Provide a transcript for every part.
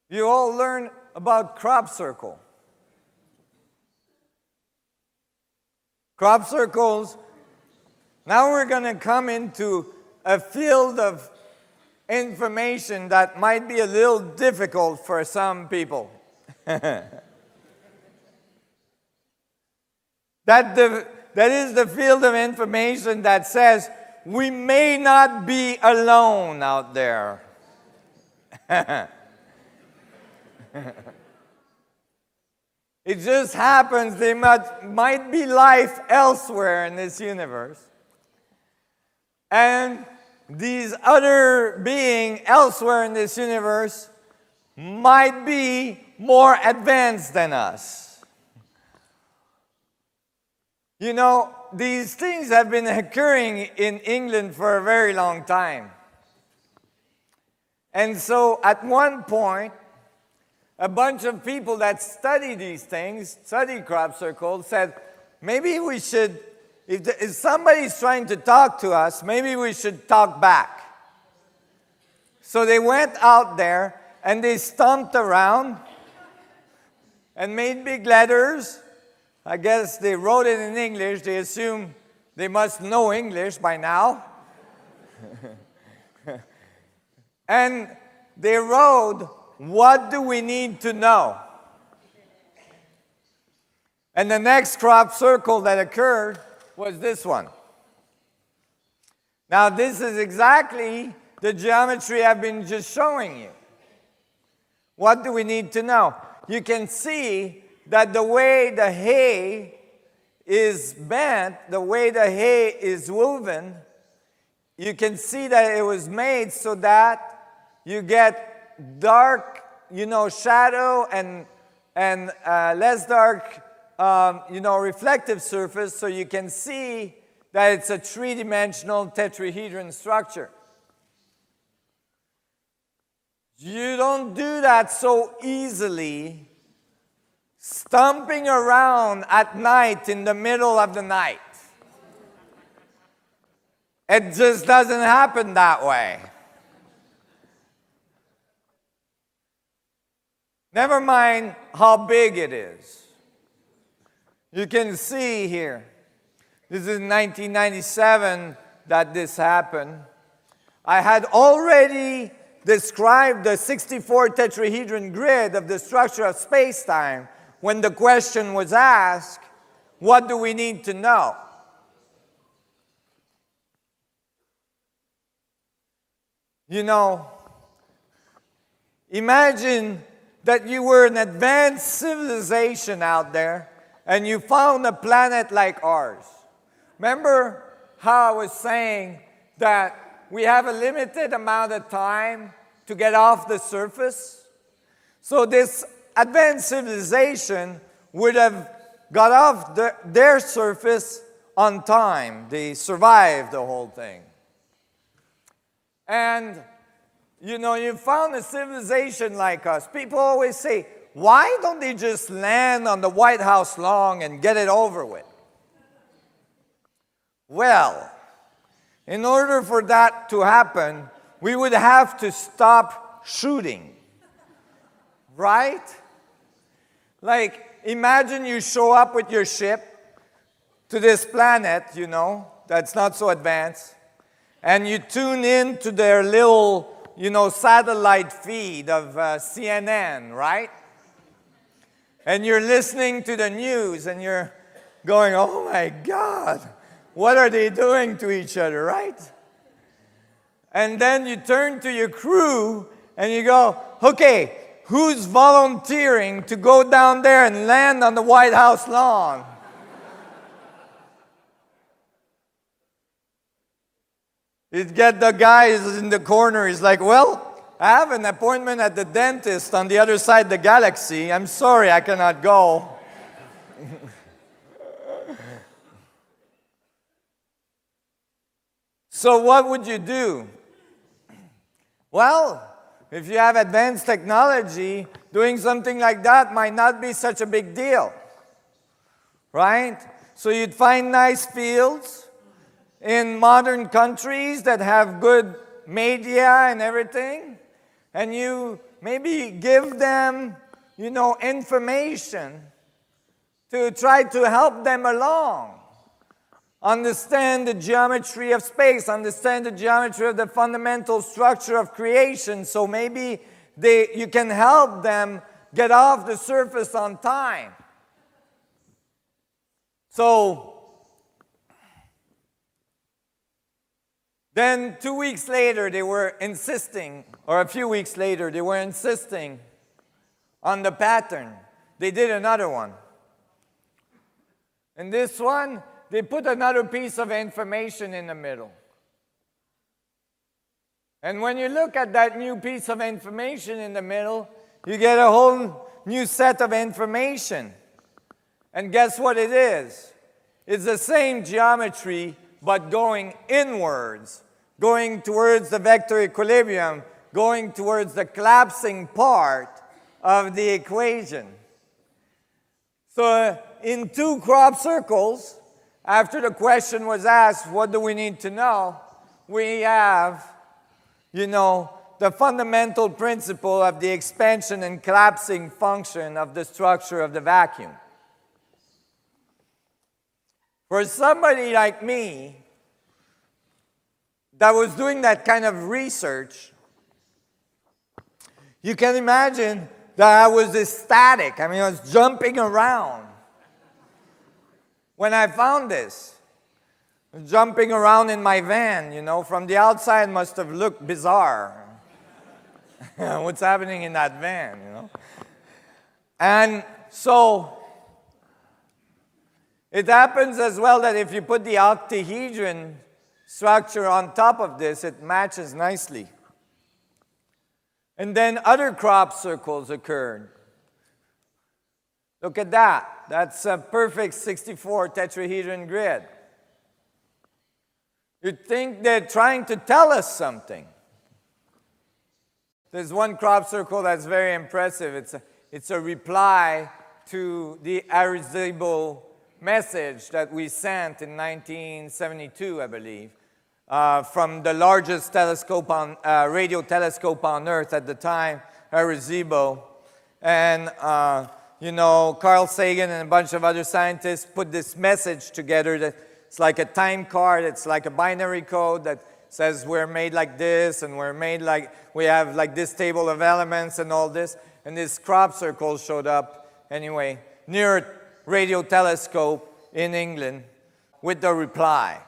You all learn about crop circle. Crop circles, now we're going to come into a field of information that might be a little difficult for some people. That is the field of information that says we may not be alone out there. It just happens there might be life elsewhere in this universe. And these other beings elsewhere in this universe might be more advanced than us. You know, these things have been occurring in England for a very long time. And so at one point, a bunch of people that study these things, study crop circles, said, maybe we should, if somebody's trying to talk to us, maybe we should talk back. So they went out there and they stomped around and made big letters. I guess they wrote it in English. They assume they must know English by now. And they wrote, what do we need to know? And the next crop circle that occurred was this one. Now, this is exactly the geometry I've been just showing you. What do we need to know? You can see that the way the hay is bent, the way the hay is woven, you can see that it was made so that you get dark, shadow and less dark, reflective surface, so you can see that it's a three-dimensional tetrahedron structure. You don't do that so easily stomping around at night in the middle of the night. It just doesn't happen that way. Never mind how big it is. You can see here, this is 1997 that this happened. I had already described the 64 tetrahedron grid of the structure of space-time when the question was asked, what do we need to know? Imagine that you were an advanced civilization out there and you found a planet like ours. Remember how I was saying that we have a limited amount of time to get off the surface? So this advanced civilization would have got off their surface on time. They survived the whole thing. And, you found a civilization like us. People always say, why don't they just land on the White House lawn and get it over with? Well, in order for that to happen, we would have to stop shooting. Right? Like, imagine you show up with your ship to this planet, that's not so advanced, and you tune in to their little, satellite feed of CNN, right? And you're listening to the news, and you're going, oh my God, what are they doing to each other, right? And then you turn to your crew, and you go, okay, who's volunteering to go down there and land on the White House lawn? You'd get the guy who's in the corner, he's like, well, I have an appointment at the dentist on the other side of the galaxy. I'm sorry, I cannot go. So what would you do? Well, if you have advanced technology, doing something like that might not be such a big deal, right? So you'd find nice fields in modern countries that have good media and everything, and you maybe give them, information to try to help them along. Understand the geometry of space, understand the geometry of the fundamental structure of creation, so maybe you can help them get off the surface on time. So, then 2 weeks later, they were insisting, or a few weeks later, they were insisting on the pattern. They did another one. And this one, they put another piece of information in the middle. And when you look at that new piece of information in the middle, you get a whole new set of information. And guess what it is? It's the same geometry, but going inwards, going towards the vector equilibrium, going towards the collapsing part of the equation. So in 2 crop circles, after the question was asked, what do we need to know? We have, the fundamental principle of the expansion and collapsing function of the structure of the vacuum. For somebody like me that was doing that kind of research, you can imagine that I was ecstatic. I was jumping around when I found this. Jumping around in my van, from the outside must have looked bizarre. What's happening in that van, And so, it happens as well that if you put the octahedron structure on top of this, it matches nicely. And then other crop circles occurred. Look at that. That's a perfect 64 tetrahedron grid. You'd think they're trying to tell us something. There's one crop circle that's very impressive. It's a reply to the Arecibo message that we sent in 1972, I believe, from the largest telescope radio telescope on Earth at the time, Arecibo. And, Carl Sagan and a bunch of other scientists put this message together that it's like a time card, it's like a binary code that says we're made like this, and we have like this table of elements and all this. And this crop circle showed up, anyway, near a radio telescope in England with the reply.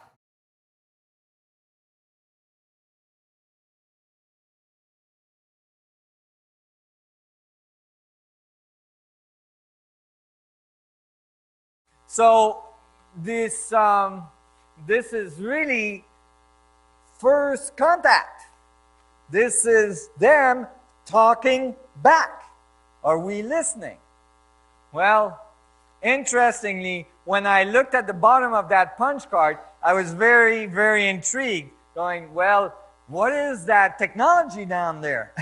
So this is really first contact. This is them talking back. Are we listening? Well, interestingly, when I looked at the bottom of that punch card, I was very, very intrigued, going, well, what is that technology down there?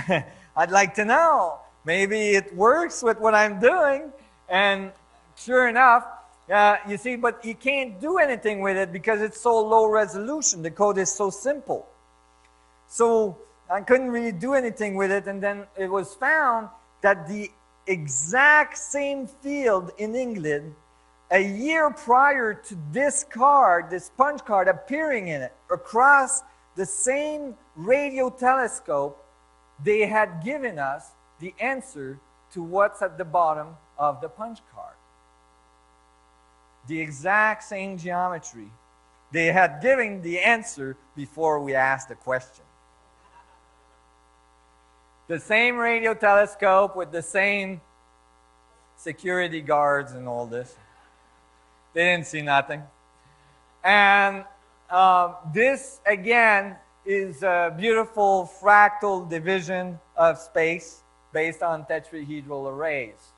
I'd like to know. Maybe it works with what I'm doing. And sure enough, you see, but you can't do anything with it because it's so low resolution. The code is so simple. So I couldn't really do anything with it. And then it was found that the exact same field in England, a year prior to this card, this punch card appearing in it, across the same radio telescope, they had given us the answer to what's at the bottom of the punch card. The exact same geometry. They had given the answer before we asked the question. The same radio telescope with the same security guards and all this. They didn't see nothing. And this, again, is a beautiful fractal division of space based on tetrahedral arrays.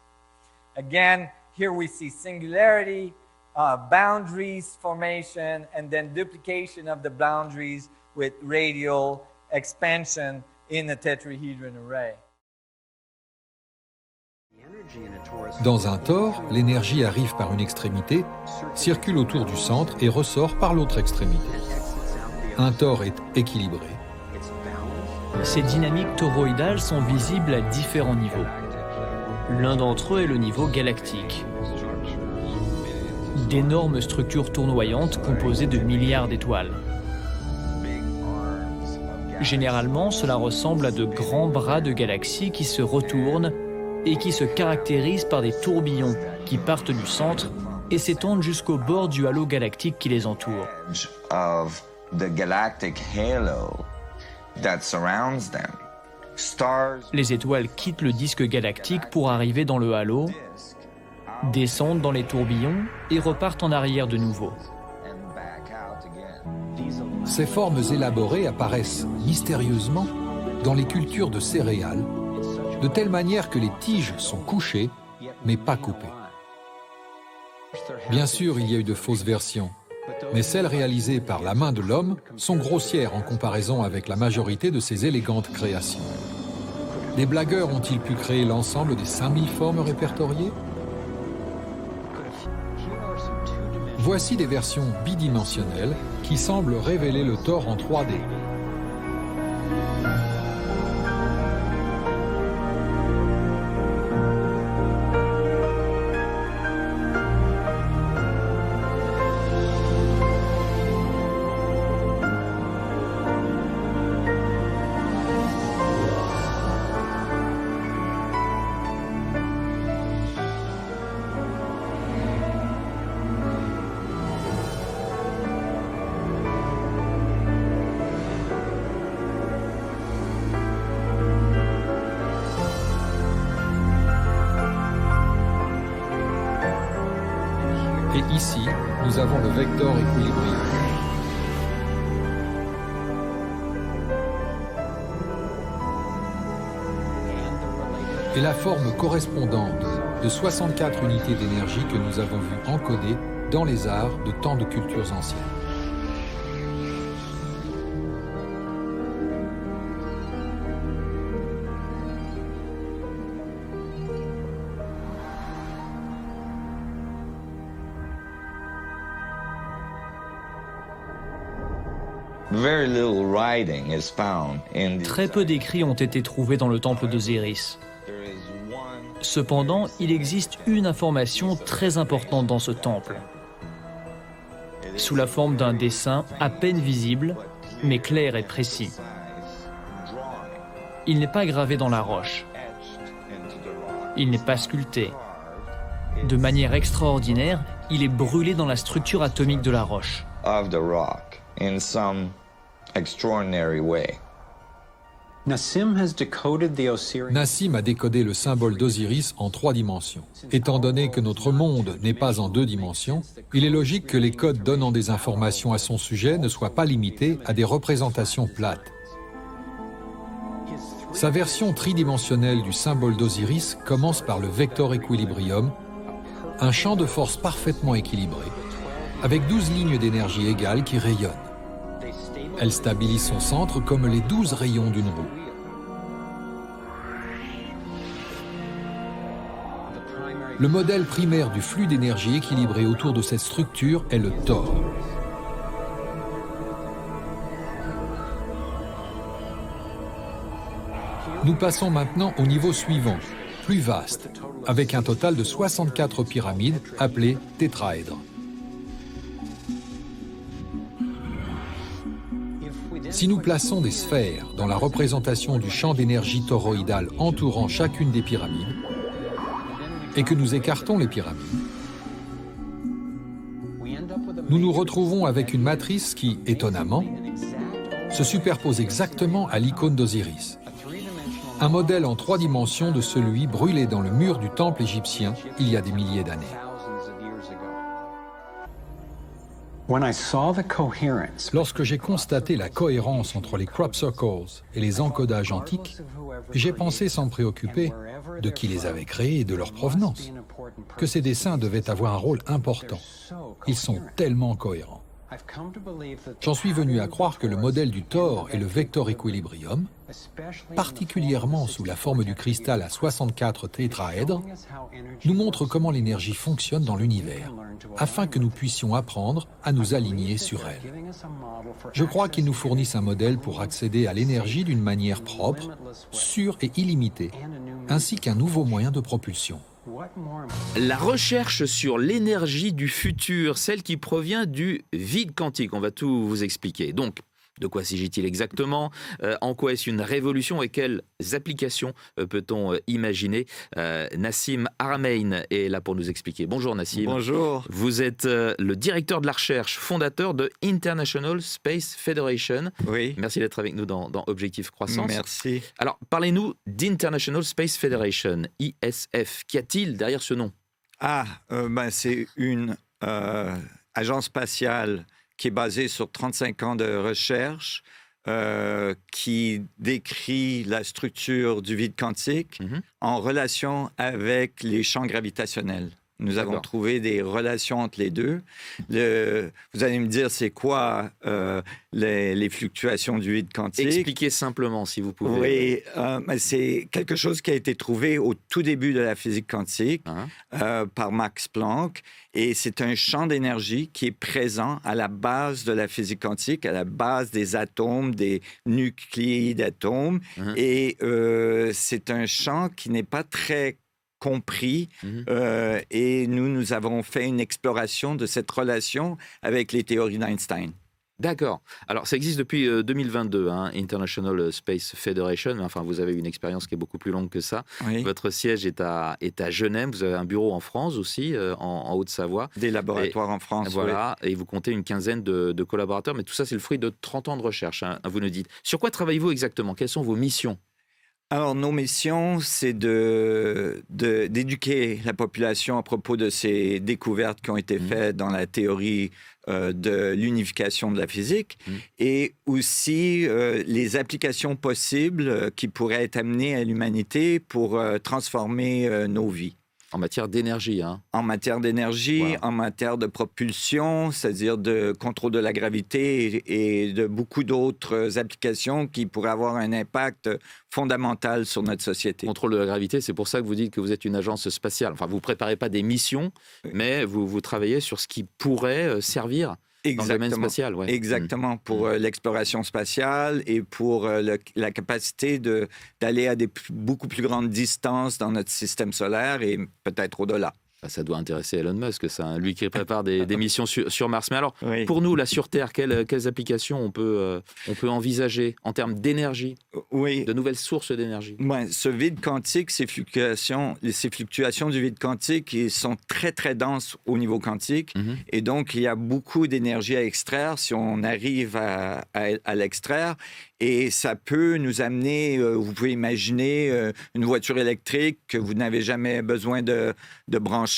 Again, here we see singularity, boundaries formation, and then duplication of the boundaries with radial expansion in a tetrahedron array. Dans un tor, l'énergie arrive par une extrémité, circule autour du centre et ressort par l'autre extrémité. Un tor est équilibré. Ces dynamiques toroïdales sont visibles à différents niveaux. L'un d'entre eux est le niveau galactique. D'énormes structures tournoyantes composées de milliards d'étoiles. Généralement, cela ressemble à de grands bras de galaxies qui se retournent et qui se caractérisent par des tourbillons qui partent du centre et s'étendent jusqu'au bord du halo galactique qui les entoure. Of the galactic halo that surrounds them. Stars Les étoiles quittent le disque galactique pour arriver dans le halo, descendent dans les tourbillons et repartent en arrière de nouveau. and back out again. Ces formes élaborées apparaissent mystérieusement dans les cultures de céréales, de telle manière que les tiges sont couchées, mais pas coupées. Bien sûr, il y a eu de fausses versions, mais celles réalisées par la main de l'homme sont grossières en comparaison avec la majorité de ces élégantes créations. Les blagueurs ont-ils pu créer l'ensemble des 5000 formes répertoriées? Voici des versions bidimensionnelles qui semblent révéler le Thor en 3D. Et ici, nous avons le vecteur équilibrium. Et la forme correspondante de 64 unités d'énergie que nous avons vues encodées dans les arts de tant de cultures anciennes. Very little writing is found in these Très peu d'écrits ont été trouvés dans le temple d'Osiris. There is one Cependant, il existe une information très importante dans ce temple, sous la forme d'un dessin à peine visible, mais clair et précis. size drawing Il n'est pas gravé dans la roche, etched into the rock. il n'est pas sculpté. De manière extraordinaire, il est brûlé dans la structure atomique de la roche. Of the rock in some extraordinary way. Nassim has decoded the Osirian. Nassim a décodé le symbole d'Osiris en 3 dimensions. Étant donné que notre monde n'est pas en 2 dimensions, il est logique que les codes donnant des informations à son sujet ne soient pas limités à des représentations plates. Sa version tridimensionnelle du symbole d'Osiris commence par le vector équilibrium, un champ de force parfaitement équilibré, avec 12 lignes d'énergie égales qui rayonnent. Elle stabilise son centre comme les 12 rayons d'une roue. Le modèle primaire du flux d'énergie équilibré autour de cette structure est le Thor. Nous passons maintenant au niveau suivant, plus vaste, avec un total de 64 pyramides appelées tétraèdres. Si nous plaçons des sphères dans la représentation du champ d'énergie toroïdal entourant chacune des pyramides, et que nous écartons les pyramides, nous nous retrouvons avec une matrice qui, étonnamment, se superpose exactement à l'icône d'Osiris. Un modèle en 3 dimensions de celui brûlé dans le mur du temple égyptien il y a des milliers d'années. When I saw the coherence, Lorsque j'ai constaté la cohérence entre les crop circles et les encodages antiques, j'ai pensé sans me préoccuper de qui les avait créés et de leur provenance, que ces dessins devaient avoir un rôle important. Ils sont tellement cohérents. I've come to believe that J'en suis venu à croire que le modèle du Thor et le Vector Equilibrium, particulièrement sous la forme du cristal à 64 tétraèdres, nous montrent comment l'énergie fonctionne dans l'univers, afin que nous puissions apprendre à nous aligner sur elle. Je crois qu'ils nous fournissent un modèle pour accéder à l'énergie d'une manière propre, sûre et illimitée, ainsi qu'un nouveau moyen de propulsion. La recherche sur l'énergie du futur, celle qui provient du vide quantique. On va tout vous expliquer. Donc, de quoi s'agit-il exactement? En quoi est-ce une révolution et quelles applications peut-on imaginer? Nassim Haramein est là pour nous expliquer. Bonjour Nassim. Bonjour. Vous êtes le directeur de la recherche, fondateur de International Space Federation. Oui. Merci d'être avec nous dans Objectif Croissance. Merci. Alors, parlez-nous d'International Space Federation, ISF. Qu'y a-t-il derrière ce nom? C'est une agence spatiale qui est basée sur 35 ans de recherche, qui décrit la structure du vide quantique en relation avec les champs gravitationnels. Nous avons trouvé des relations entre les deux. Vous allez me dire, c'est quoi les fluctuations du vide quantique? Expliquez simplement, si vous pouvez. Oui, c'est quelque chose qui a été trouvé au tout début de la physique quantique par Max Planck. Et c'est un champ d'énergie qui est présent à la base de la physique quantique, à la base des atomes, des nucléides d'atomes. Et c'est un champ qui n'est pas très compris et nous avons fait une exploration de cette relation avec les théories d'Einstein. D'accord. Alors, ça existe depuis 2022, International Space Federation. Enfin, vous avez une expérience qui est beaucoup plus longue que ça. Oui. Votre siège est à Genève. Vous avez un bureau en France aussi, en Haute-Savoie. Des laboratoires en France. Voilà. Et vous comptez une quinzaine de collaborateurs. Mais tout ça, c'est le fruit de 30 ans de recherche, vous nous dites. Sur quoi travaillez-vous exactement? Quelles sont vos missions? Alors, nos missions, c'est d'éduquer la population à propos de ces découvertes qui ont été faites dans la théorie de l'unification de la physique et aussi les applications possibles qui pourraient être amenées à l'humanité pour transformer nos vies. En matière d'énergie, En matière d'énergie, Voilà. en matière de propulsion, c'est-à-dire de contrôle de la gravité et de beaucoup d'autres applications qui pourraient avoir un impact fondamental sur notre société. Contrôle de la gravité, c'est pour ça que vous dites que vous êtes une agence spatiale. Enfin, vous ne préparez pas des missions, mais vous travaillez sur ce qui pourrait servir dans le domaine spatial. Ouais. Exactement, pour l'exploration spatiale et pour la capacité d'aller à beaucoup plus grandes distances dans notre système solaire et peut-être au-delà. Ça doit intéresser Elon Musk, ça, lui qui prépare des missions sur Mars. Mais alors, Oui. pour nous, là, sur Terre, quelles applications on peut envisager en termes d'énergie, Oui. de nouvelles sources d'énergie? Ce vide quantique, ces fluctuations du vide quantique, ils sont très, très denses au niveau quantique. Et donc, il y a beaucoup d'énergie à extraire si on arrive à l'extraire. Et ça peut nous amener, vous pouvez imaginer une voiture électrique que vous n'avez jamais besoin de brancher.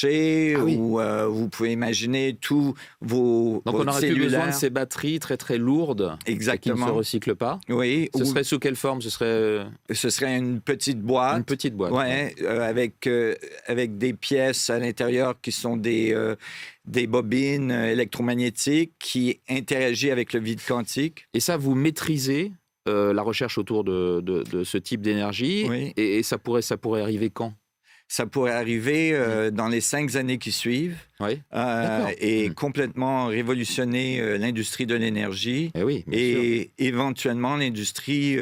Ou vous pouvez imaginer tous vos Donc, on n'aurait plus besoin de cellulaires. ces batteries très, très lourdes qui ne Exactement. se recyclent pas. Oui. Ce serait sous quelle forme? Ce serait Ce serait une petite boîte. une petite boîte. Ouais, avec des pièces à l'intérieur qui sont des bobines électromagnétiques qui interagissent avec le vide quantique. Et ça, vous maîtrisez la recherche autour de ce type d'énergie. Oui. Et ça pourrait arriver quand? Ça pourrait arriver dans les 5 années qui suivent Oui. D'accord. et complètement révolutionner l'industrie de l'énergie Eh oui, bien sûr. et éventuellement l'industrie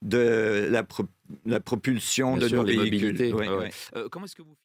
de la propulsion Bien de sûr, nos les véhicules. mobilités. Oui, Ouais, oui. ouais. Comment est-ce que vous